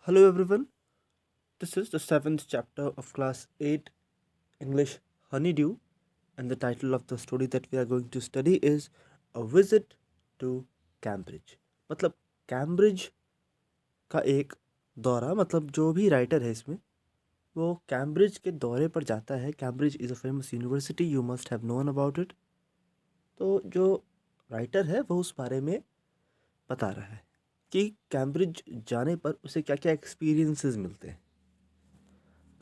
Hello everyone, this is the seventh chapter of Class 8 English Honeydew, and the title of the story that we are going to study is A Visit to Cambridge. मतलब Cambridge का एक दौरा, मतलब जो भी writer है इसमें वो कैम्ब्रिज के दौरे पर जाता है। Cambridge is a famous university, you must have known about it. तो जो राइटर है वो उस बारे में बता रहा है कि कैम्ब्रिज जाने पर उसे क्या क्या एक्सपीरियंसेस मिलते हैं।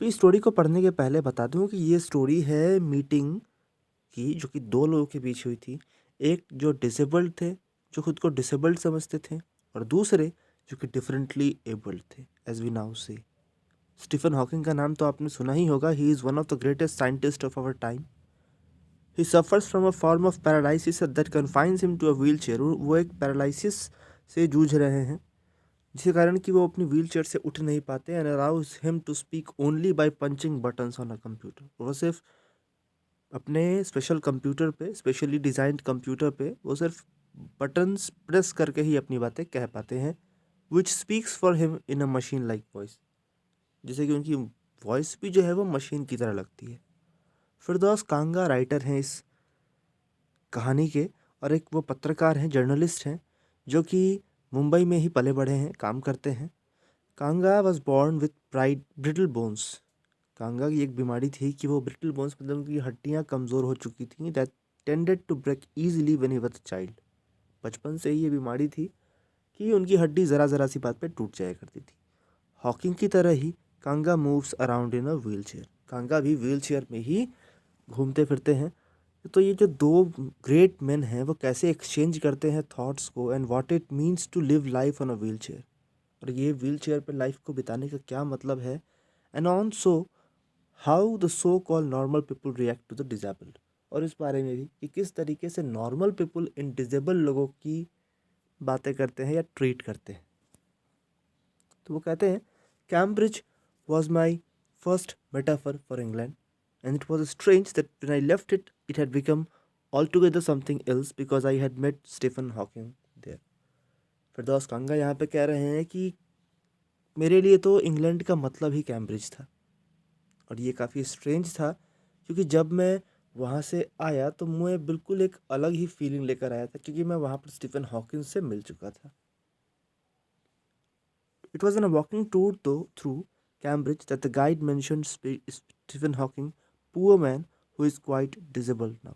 तो इस स्टोरी को पढ़ने के पहले बता दूं कि ये स्टोरी है मीटिंग की, जो कि दो लोगों के बीच हुई थी। एक जो डिसेबल्ड थे, जो खुद को डिसेबल्ड समझते थे, और दूसरे जो कि डिफरेंटली एबल्ड थे, as we now see. Stephen Hawking का नाम तो आपने सुना ही होगा। He is one of the greatest scientist of our time. He suffers from a form of paralysis that confines him to a wheelchair. वो एक पैरालिसिस से जूझ रहे हैं, जिसके कारण कि वो अपनी व्हील चेयर से उठ नहीं पाते। And allows him to speak only by punching buttons on a computer. वो सिर्फ अपने स्पेशल कंप्यूटर पे, स्पेशली डिज़ाइंड कंप्यूटर पे, वो सिर्फ बटन्स प्रेस करके ही अपनी बातें कह पाते हैं। Which speaks for him in a machine like voice, जैसे कि उनकी वॉइस भी जो है वो मशीन की तरह लगती है। फिरदौस कांगा राइटर हैं इस कहानी के, और एक वो पत्रकार हैं, जर्नलिस्ट हैं, जो कि मुंबई में ही पले बढ़े हैं, काम करते हैं। Kanga was born with bright brittle bones. Kanga की एक बीमारी थी कि वो ब्रिटल बोन्स, मतलब उनकी हड्डियाँ कमज़ोर हो चुकी थी, that tended to break easily when he was a child. बचपन से ही ये बीमारी थी कि उनकी हड्डी ज़रा ज़रा सी बात पे टूट जाया करती थी। हॉकिंग की तरह ही Kanga moves around in a wheelchair. Kanga भी व्हील चेयर में ही घूमते फिरते हैं। तो ये जो दो ग्रेट मैन हैं वो कैसे एक्सचेंज करते हैं थॉट्स को, and what it means to live life on a wheelchair, और ये व्हील चेयर पर लाइफ को बिताने का क्या मतलब है। And also how the so call normal people react to the disabled, और इस बारे में भी कि किस तरीके से नॉर्मल पीपल इन डिजेबल लोगों की बातें करते हैं या ट्रीट करते हैं। तो वो कहते हैं, Cambridge was my first metaphor for England, and it was strange that when I left it it had become altogether something else because I had met Stephen Hawking there. Firdaus Kanga यहाँ पे कह रहे हैं कि मेरे लिए तो इंग्लैंड का मतलब ही कैम्ब्रिज था, और ये काफ़ी स्ट्रेंज था क्योंकि जब मैं वहाँ से आया तो मैं बिल्कुल एक अलग ही फीलिंग लेकर आया था, क्योंकि मैं वहाँ पर स्टीफन हॉकिंस से मिल चुका था। It was an a walking tour though through Cambridge that the guide mentioned Stephen Hawking, poor man who is quite disabled now.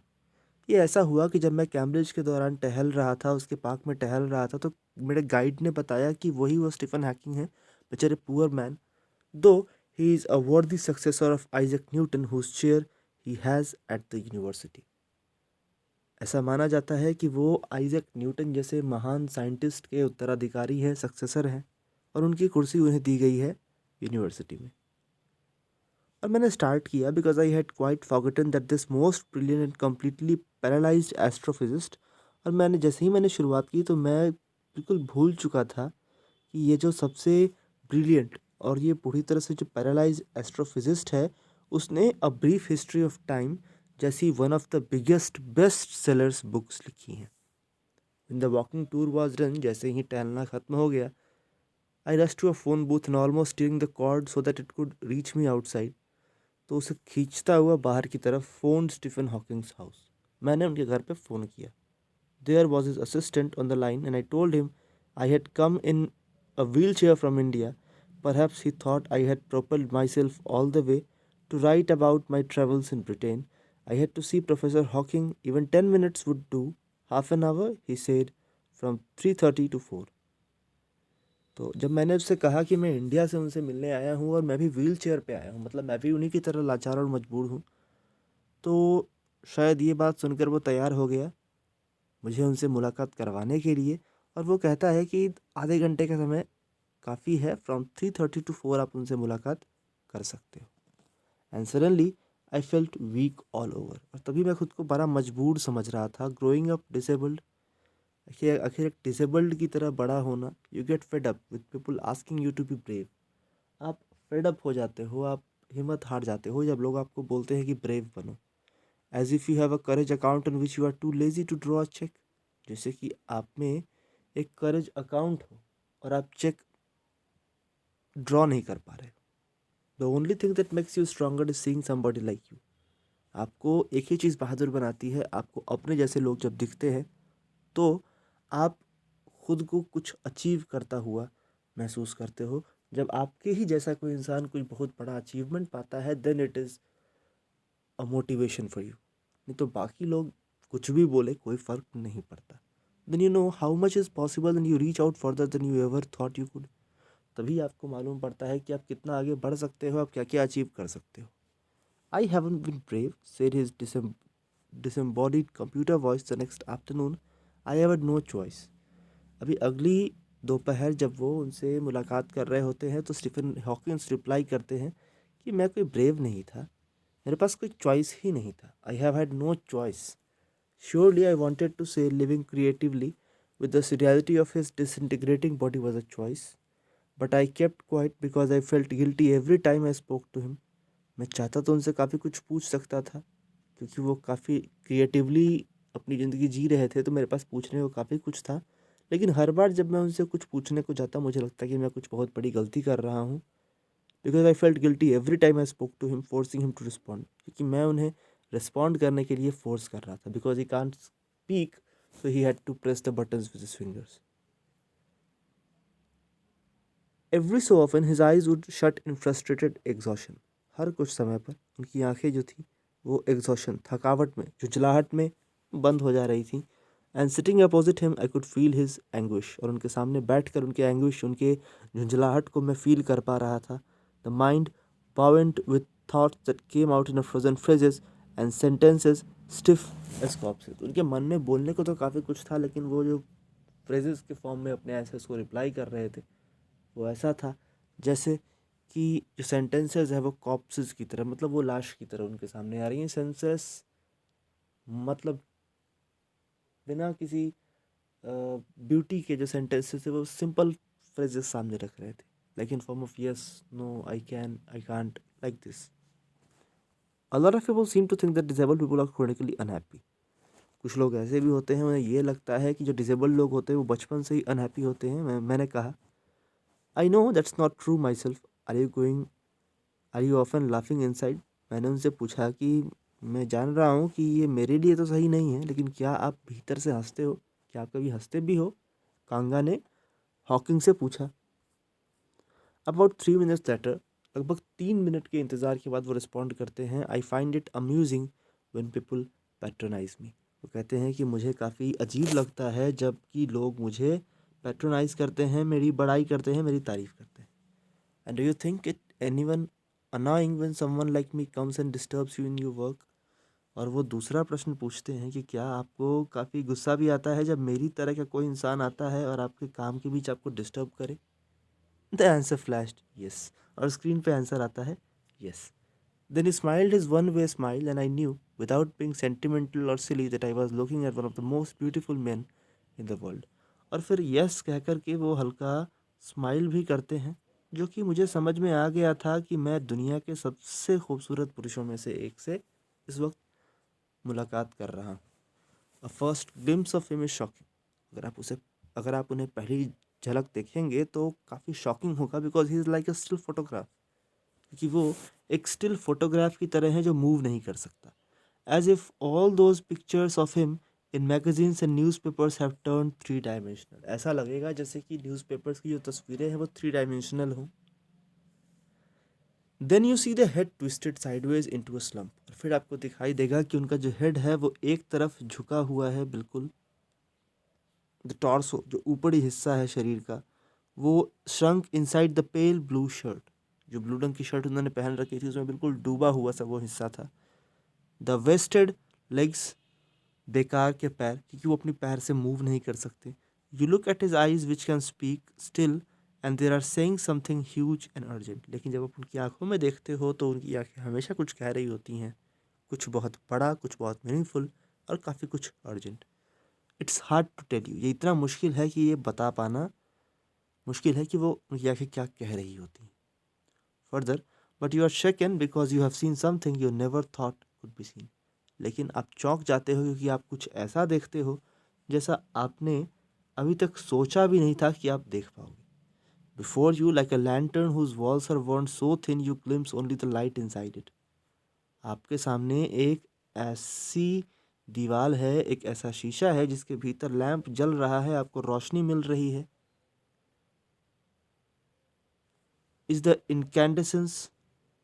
ये ऐसा हुआ कि जब मैं कैम्ब्रिज के दौरान टहल रहा था, उसके पार्क में टहल रहा था, तो मेरे गाइड ने बताया कि वही वो स्टीफन हॉकिंग है, बेचारे poor man, though he is a worthy successor of Isaac Newton whose chair he has at the university। ऐसा माना जाता है कि वो आइजैक न्यूटन जैसे महान साइंटिस्ट के उत्तराधिकारी हैं, सक्सेसर हैं, और उनकी कुर्सी उन्हें दी गई है यूनिवर्सिटी में। और मैंने स्टार्ट किया because I had quite forgotten that this most brilliant and completely paralysed astrophysicist. और मैंने जैसे ही मैंने शुरुआत की तो मैं बिल्कुल भूल चुका था कि ये जो सबसे ब्रिलियंट और ये पूरी तरह से जो पैरालाइज एस्ट्रोफिजिस्ट है, उसने a brief history of time जैसी one of the biggest best sellers books लिखी हैं। In the walking tour was done, जैसे ही टहलना खत्म हो गया, I rush to a phone booth and almost steering the cord so that it could reach me outside. तो उसे खींचता हुआ बाहर की तरफ फोन स्टीफन हॉकिंग्स हाउस। मैंने उनके घर पे फ़ोन किया। There was his assistant on the line and I told him I had come in a wheelchair from India. Perhaps he thought I had propelled myself all the way to write about my travels in Britain. I had to see Professor Hawking. Even 10 minutes would do. Half an hour, he said, from 3:30 to 4। तो जब मैंने उससे कहा कि मैं India से उनसे मिलने आया हूँ और मैं भी व्हील चेयर पे आया हूँ, मतलब मैं भी उन्हीं की तरह लाचार और मजबूर हूँ, तो शायद ये बात सुनकर वो तैयार हो गया मुझे उनसे मुलाकात करवाने के लिए। और वो कहता है कि आधे घंटे का समय काफ़ी है, फ्रॉम 3:30 to 4 आप उनसे मुलाकात कर सकते हो। And suddenly I felt weak all over, और तभी मैं खुद को बड़ा मजबूर समझ रहा था। ग्रोइंग अप डिसेबल्ड, आखिर आखिर एक डिसेबल्ड की तरह बड़ा होना, you get fed up with people asking you to be brave. आप फेड अप हो जाते हो, आप हिम्मत हार जाते हो जब लोग आपको बोलते हैं कि ब्रेव बनो। As if you have a courage account in which you are too lazy to draw a cheque, जैसे कि आप में एक करेज अकाउंट हो और आप चेक ड्रॉ नहीं कर पा रहे। The only thing that makes you stronger is seeing somebody like you. आपको एक ही चीज़ बहादुर बनाती है, आपको अपने जैसे लोग जब दिखते हैं तो आप खुद को कुछ अचीव करता हुआ महसूस करते हो। जब आपके ही जैसा कोई इंसान कोई बहुत बड़ा अचीवमेंट पाता है, then it is a motivation for you. नहीं तो बाकी लोग कुछ भी बोले कोई फ़र्क नहीं पड़ता। Then you know how much is possible and you reach out further than you ever thought you could. तभी आपको मालूम पड़ता है कि आप कितना आगे बढ़ सकते हो, आप क्या क्या अचीव कर सकते हो। I haven't been brave, said his disembodied computer voice the next afternoon. I had no choice. अभी अगली दोपहर जब वो उनसे मुलाकात कर रहे होते हैं तो स्टीफन हॉकिंस रिप्लाई करते हैं कि मैं कोई ब्रेव नहीं था, मेरे पास कोई चॉइस ही नहीं था। I have had no choice. Surely I wanted to say living creatively with the seriality of his disintegrating body was a choice, but I kept quiet because I felt guilty every time I spoke to him. मैं चाहता तो उनसे काफ़ी कुछ पूछ सकता था क्योंकि वो काफ़ी क्रिएटिवली अपनी ज़िंदगी जी रहे थे, तो मेरे पास पूछने को काफ़ी कुछ था। लेकिन हर बार जब मैं उनसे कुछ पूछने को जाता मुझे लगता कि मैं कुछ बहुत बड़ी गलती कर रहा हूँ। Because I felt guilty every time I spoke to him forcing him to respond, क्योंकि मैं उन्हें रिस्पॉन्ड करने के लिए फोर्स कर रहा था। Because he can't speak, so he had to press the buttons with his fingers. Every so often his eyes would shut in frustrated exhaustion. हर कुछ समय पर उनकी आंखें जो थी वो एग्जॉशन, थकावट में, झुंझलाहट में बंद हो जा रही थी। And sitting opposite him I could feel his anguish. और उनके सामने बैठकर उनके एंग्विश, उनके झुंझलाहट को मैं फील कर पा रहा था। The mind buoyant with thoughts that came out in frozen phrases and sentences stiff as corpses. उनके मन में बोलने को तो काफ़ी कुछ था, लेकिन वो जो फ्रेजेस के फॉर्म में अपने एंसर्स को रिप्लाई कर रहे थे वो ऐसा था जैसे कि जो सेंटेंसेस है वो कॉप्सेस की तरह, मतलब वो लाश की तरह उनके सामने आ रही हैं। सेंसेस मतलब बिना किसी ब्यूटी के जो सेंटेंसेस है वो सिंपल फ्रेजेस सामने रख रहे थे, लेकिन form of yes, no, I can, I can't, like this. A lot of people seem to think that disabled people are chronically unhappy. कुछ लोग ऐसे भी होते हैं, उन्हें ये लगता है कि जो डिसेबल्ड लोग होते हैं वो बचपन से ही अनहैप्पी होते हैं। मैंने कहा, I know that's not true myself, are you often laughing inside. मैंने उनसे पूछा कि मैं जान रहा हूँ कि ये मेरे लिए तो सही नहीं है, लेकिन क्या आप भीतर से हंसते हो? क्या आप कभी हंसते भी हो? कांगा ने हॉकिंग से पूछा। अबाउट 3 मिनट्स लेटर, लगभग 3 मिनट के इंतज़ार के बाद वो रिस्पॉन्ड करते हैं, I find it amusing when people patronise me. वो कहते हैं कि मुझे काफ़ी अजीब लगता है जब कि लोग मुझे पैट्रोनाइज करते हैं, मेरी बड़ाई करते हैं, मेरी तारीफ़ करते हैं। And do you think it anyone annoying when someone like me comes and disturbs you in your work. और वो दूसरा प्रश्न पूछते हैं कि क्या आपको काफ़ी गुस्सा भी आता है जब मेरी तरह का कोई इंसान आता है और आपके काम के बीच आपको डिस्टर्ब करे। द आंसर फ्लैश्ड यस, और स्क्रीन पे आंसर आता है yes. Then he smiled his one way smile and I knew without being sentimental और silly that I was looking at one of the most beautiful man in the world. और फिर yes कह कर के वो हल्का स्माइल भी करते हैं, जो कि मुझे समझ में आ गया था कि मैं दुनिया के सबसे खूबसूरत पुरुषों में से एक से इस वक्त मुलाकात कर रहा हूँ। A first glimpse of him is shocking. अगर आप उन्हें पहली झलक देखेंगे तो काफ़ी शॉकिंग होगा, because he is like a still photograph. क्योंकि वो एक स्टिल फोटोग्राफ की तरह है जो मूव नहीं कर सकता। As if all those pictures of him in magazines and newspapers have turn 3 dimensional. ऐसा लगेगा जैसे कि न्यूज़पेपर्स की जो तस्वीरें हैं वो 3 डायमेंशनल हों। Then you see the head twisted sideways into a slump. और फिर आपको दिखाई देगा कि उनका जो हेड है वो एक तरफ झुका हुआ है बिल्कुल। द टॉर्सो, जो ऊपरी हिस्सा है शरीर का, वो shrunk inside the pale blue shirt. जो ब्लू रंग की शर्ट उन्होंने पहन रखी थी उसमें बिल्कुल डूबा हुआ सा वो हिस्सा था। द वेस्टेड लेग्स, बेकार के पैर, क्योंकि वो अपनी पैर से मूव नहीं कर सकते। You look at his eyes which can speak still and there are saying something huge and urgent. लेकिन जब आप उनकी आंखों में देखते हो तो उनकी आंखें हमेशा कुछ कह रही होती हैं, कुछ बहुत बड़ा, कुछ बहुत मीनिंगफुल, और काफ़ी कुछ urgent. It's hard to tell you, ये इतना मुश्किल है कि ये बता पाना मुश्किल है कि वो उनकी आंखें क्या कह रही होती हैं। Further, but you are shaken because you have seen something you never thought could be seen. लेकिन आप चौंक जाते हो क्योंकि आप कुछ ऐसा देखते हो जैसा आपने अभी तक सोचा भी नहीं था कि आप देख पाओगे। before you like a lantern whose walls are worn so thin you glimpse only the light inside it. आपके सामने एक ऐसी दीवार है, एक ऐसा शीशा है जिसके भीतर लैंप जल रहा है, आपको रोशनी मिल रही है. Is the incandescence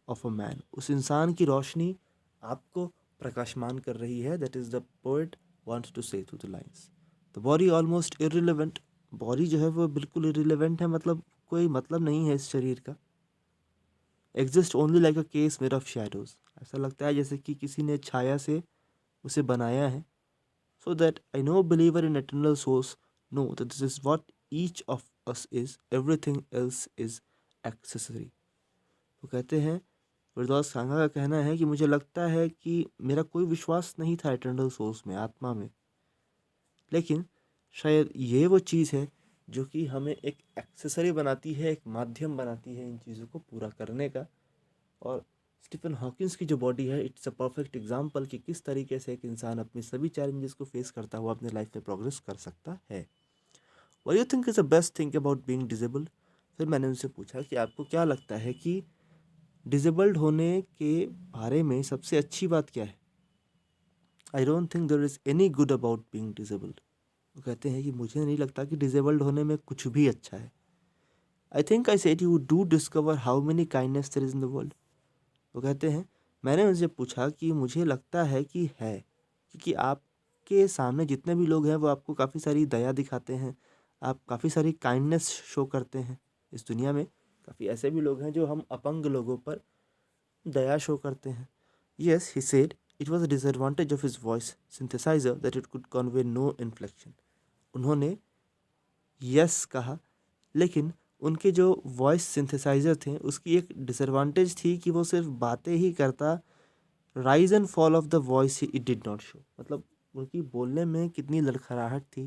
of a man. उस इंसान की रोशनी आपको प्रकाशमान कर रही है. That is the poet wants to say through the lines. The body almost irrelevant. Body जो है वो बिल्कुल इररिलेवेंट है, मतलब कोई मतलब नहीं है इस शरीर का. Exist only like a case made of shadows. ऐसा लगता है जैसे कि किसी ने छाया से उसे बनाया है. So that I know believer in eternal source know that this is what each of us is. Everything else is accessory. वो कहते हैं, फिरदौस खान का कहना है कि मुझे लगता है कि मेरा कोई विश्वास नहीं था एटर्नल सोर्स में, आत्मा में, लेकिन शायद ये वो चीज़ है जो कि हमें एक एक्सेसरी बनाती है, एक माध्यम बनाती है इन चीज़ों को पूरा करने का. और स्टीफन हॉकिंस की जो बॉडी है, इट्स अ परफेक्ट एग्जाम्पल कि किस तरीके से एक इंसान अपनी सभी चैलेंजेस को फेस करता हुआ अपने लाइफ में प्रोग्रेस कर सकता है. What you think is the best thing about being disabled. फिर मैंने उनसे पूछा कि आपको क्या लगता है कि डिसेबल्ड होने के बारे में सबसे अच्छी बात क्या है. I don't think there is any good about being disabled. वो कहते हैं कि मुझे नहीं लगता कि डिसेबल्ड होने में कुछ भी अच्छा है. I think I said you do discover how many kindness there is in the world. वो कहते हैं, मैंने उनसे पूछा कि मुझे लगता है कि है, क्योंकि आपके सामने जितने भी लोग हैं वो आपको काफ़ी सारी दया दिखाते हैं, आप काफ़ी सारी काइंडनेस शो करते हैं. इस दुनिया में काफ़ी ऐसे भी लोग हैं जो हम अपंग लोगों पर दया शो करते हैं. Yes, he said it was a disadvantage of his voice synthesizer that it could convey no inflection. उन्होंने यस कहा, लेकिन उनके जो वॉइस सिंथेसाइजर थे उसकी एक डिसएडवांटेज थी कि वो सिर्फ बातें ही करता. Rise and fall of the voice it did not show. मतलब उनकी बोलने में कितनी लड़खड़ाहट थी,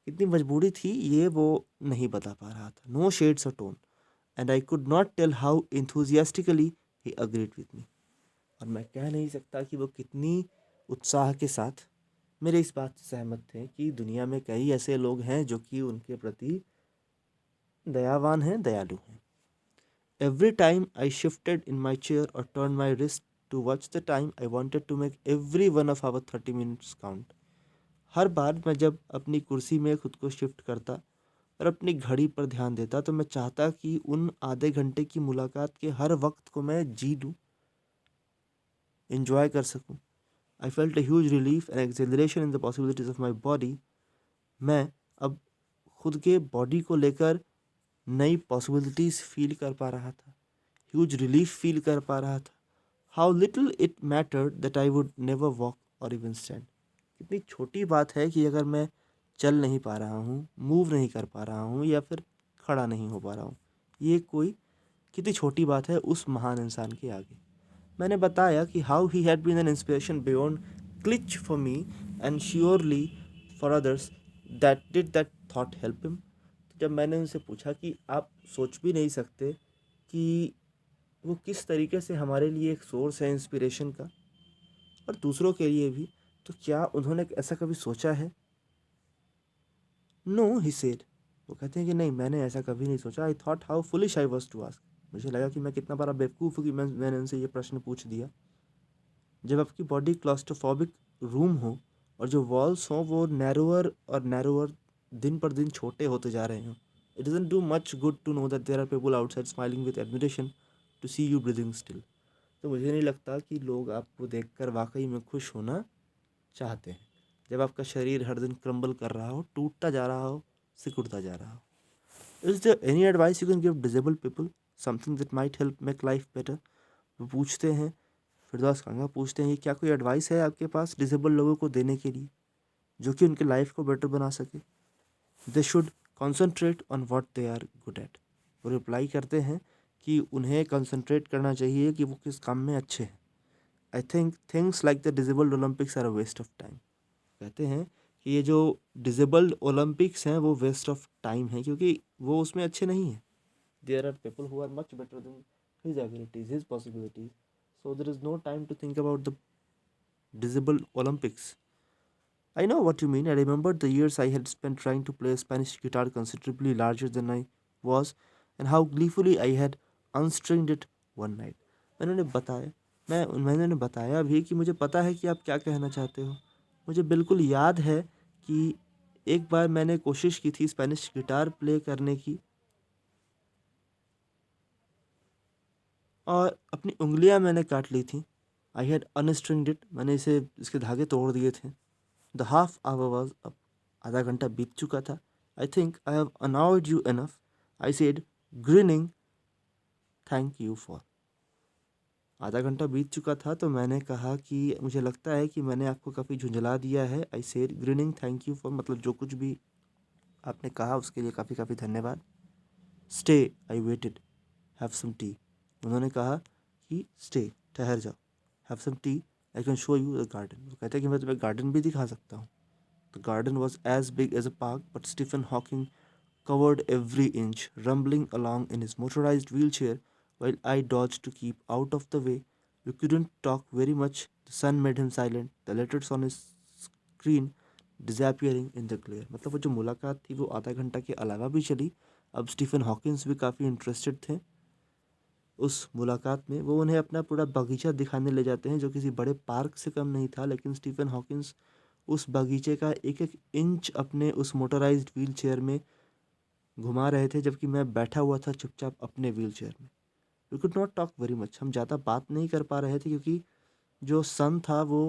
कितनी मजबूरी थी, ये वो नहीं बता पा रहा था. No shades of tone and I could not tell how enthusiastically he agreed with me. और मैं कह नहीं सकता कि वो कितनी उत्साह के साथ मेरे इस बात से सहमत थे कि दुनिया में कई ऐसे लोग हैं जो कि उनके प्रति दयावान हैं, दयालु हैं. Every time I shifted in my chair और turn my wrist to watch the time I wanted to make every one of our 30 minutes count. हर बार मैं जब अपनी कुर्सी में खुद को शिफ्ट करता और अपनी घड़ी पर ध्यान देता तो मैं चाहता कि उन आधे घंटे की मुलाकात के हर वक्त को मैं जी लूँ, इंजॉय कर सकूँ. I felt a huge relief and acceleration in the possibilities of my body. मैं अब खुद के बॉडी को लेकर नई पॉसिबिलिटीज़ फील कर पा रहा था, ह्यूज रिलीफ फील कर पा रहा था. How little it mattered that I would never walk और इवन स्टैंड. कितनी छोटी बात है कि अगर मैं चल नहीं पा रहा हूँ, मूव नहीं कर पा रहा हूँ या फिर खड़ा नहीं हो पा रहा हूँ, ये कोई कितनी छोटी बात है उस महान इंसान के आगे. मैंने बताया कि how he had been an inspiration beyond cliche for me and surely for others that did that thought help him. जब मैंने उनसे पूछा कि आप सोच भी नहीं सकते कि वो किस तरीके से हमारे लिए एक सोर्स है इंस्पिरेशन का और दूसरों के लिए भी, तो क्या उन्होंने ऐसा कभी सोचा है. No, he said. वो कहते हैं कि नहीं, मैंने ऐसा कभी नहीं सोचा. I thought how foolish I was to ask. मुझे लगा कि मैं कितना बड़ा बेवकूफ़ हूँ कि मैंने उनसे ये प्रश्न पूछ दिया. जब आपकी बॉडी क्लॉस्ट्रोफोबिक रूम हो और जो वॉल्स हों वो नैरोअर और नैरोअर दिन पर दिन छोटे होते जा रहे हों, it doesn't do much good to know that there are people outside smiling with admiration to see you breathing still. तो मुझे नहीं लगता कि लोग आपको देखकर वाकई में खुश होना चाहते हैं जब आपका शरीर हर दिन क्रम्बल कर रहा हो, टूटता जा रहा हो, सिकुड़ता जा रहा हो. Is there any advice you can give disabled people, something that might help make life better. वो पूछते हैं, फिरदौस खांगा पूछते हैं, कि क्या कोई एडवाइस है आपके पास डिसेबल लोगों को देने के लिए जो कि उनके लाइफ को बेटर बना सके. They should concentrate on what they are good at. वो रिप्लाई करते हैं कि उन्हें कंसंट्रेट करना चाहिए कि वो किस काम में अच्छे हैं. I think things like the disabled Olympics are a waste of time. कहते हैं कि ये जो डिसेबल्ड ओलंपिक्स हैं वो वेस्ट ऑफ टाइम है क्योंकि वो उसमें अच्छे नहीं हैं. There are people who are much better than his abilities, his possibilities. So there is no time to think about the disabled Olympics. I know what you mean. I remembered the years I had spent trying to play a Spanish guitar considerably larger than I was, and how gleefully I had unstringed it one night. मैंने उन्हें बताया भी कि मुझे पता है कि आप क्या कहना चाहते हो। मुझे बिल्कुल याद है कि एक बार मैंने कोशिश की थी स्पेनिश गिटार प्ले करने की और अपनी उंगलियां मैंने काट ली थी। आई हैड अनस्ट्रिंग्ड इट, मैंने इसके धागे तोड़ दिए थे। The half hour was up, आधा घंटा बीत चुका था। I think I have annoyed you enough, I said grinning thank you for. आधा घंटा बीत चुका था तो मैंने कहा कि मुझे लगता है कि मैंने आपको काफ़ी झुंझला दिया है। आई said grinning thank you for, मतलब जो कुछ भी आपने कहा उसके लिए काफ़ी काफ़ी धन्यवाद। Stay, I waited, have some tea. उन्होंने कहा कि स्टे, ठहर जाओ, have some tea, I can show you the garden. वो कहते हैं कि मैं तुम्हें गार्डन भी दिखा सकता हूँ। The garden was as big as a park, but Stephen Hawking covered every inch, rumbling along in his motorized wheelchair while I dodged to keep out of the way. We couldn't talk very much. The sun made him silent, the letters on his screen disappearing in the glare. मतलब वो जो मुलाकात थी वो आधा घंटा के अलावा भी चली। अब स्टीफन हॉकिंस भी काफ़ी इंटरेस्टेड थे उस मुलाकात में। वो उन्हें अपना पूरा बगीचा दिखाने ले जाते हैं जो किसी बड़े पार्क से कम नहीं था, लेकिन स्टीफन हॉकिंस उस बगीचे का एक एक इंच अपने उस मोटराइज्ड व्हील चेयर में घुमा रहे थे, जबकि मैं बैठा हुआ था चुपचाप अपने व्हील चेयर में। We could not talk very much, हम ज़्यादा बात नहीं कर पा रहे थे क्योंकि जो सन था वो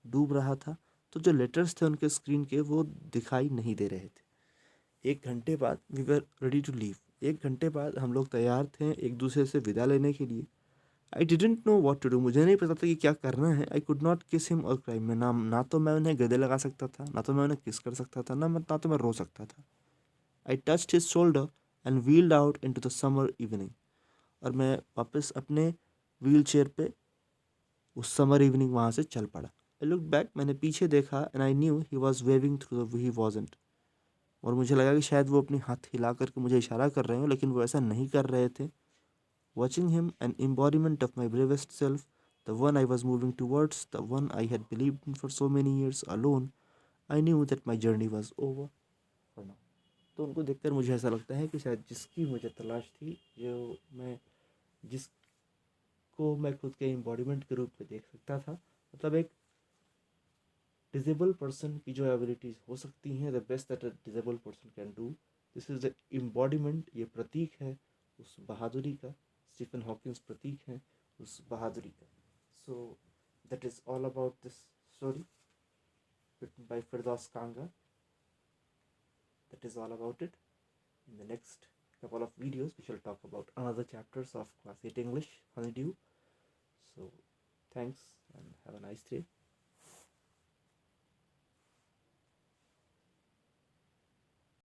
डूब रहा था, तो जो लेटर्स थे उनके स्क्रीन के वो दिखाई नहीं दे रहे थे। एक घंटे बाद we were ready to leave, एक घंटे बाद हम लोग तैयार थे एक दूसरे से विदा लेने के लिए। I didn't know what to do, मुझे नहीं पता था कि क्या करना है। I could not kiss him और क्राई, मैं ना तो मैं उन्हें गले लगा सकता था, ना तो मैं उन्हें किस कर सकता था, ना तो मैं रो सकता था। आई touched his shoulder and wheeled out into the summer evening, और मैं वापस अपने व्हील चेयर पे उस समर इवनिंग वहाँ से चल पड़ा। आई लुक बैक, मैंने पीछे देखा and I knew he was waving through the he wasn't, और मुझे लगा कि शायद वो अपनी हाथ हिला करके मुझे इशारा कर रहे हो, लेकिन वो ऐसा नहीं कर रहे थे। Watching him, an embodiment of my bravest self, the one I was moving towards, the one I had believed in for so many years alone, I knew that my journey was over for now. तो उनको देखकर मुझे ऐसा लगता है कि शायद जिसकी मुझे तलाश थी, जो मैं जिसको मैं खुद के एम्बॉडीमेंट के रूप में देख सकता था, मतलब एक डिजेबल पर्सन की जो एबिलिटीज़ हो सकती हैं, the best that a disable person can do, this is the embodiment, ये प्रतीक है उस बहादुरी का। स्टीफन हॉकिंस प्रतीक है उस बहादुरी का। So that is all about this story written by Firdaus Kanga. That is all about it. In the next couple of videos, we shall talk about another chapters of Class 8 English, Honeydew. So, thanks and have a nice day.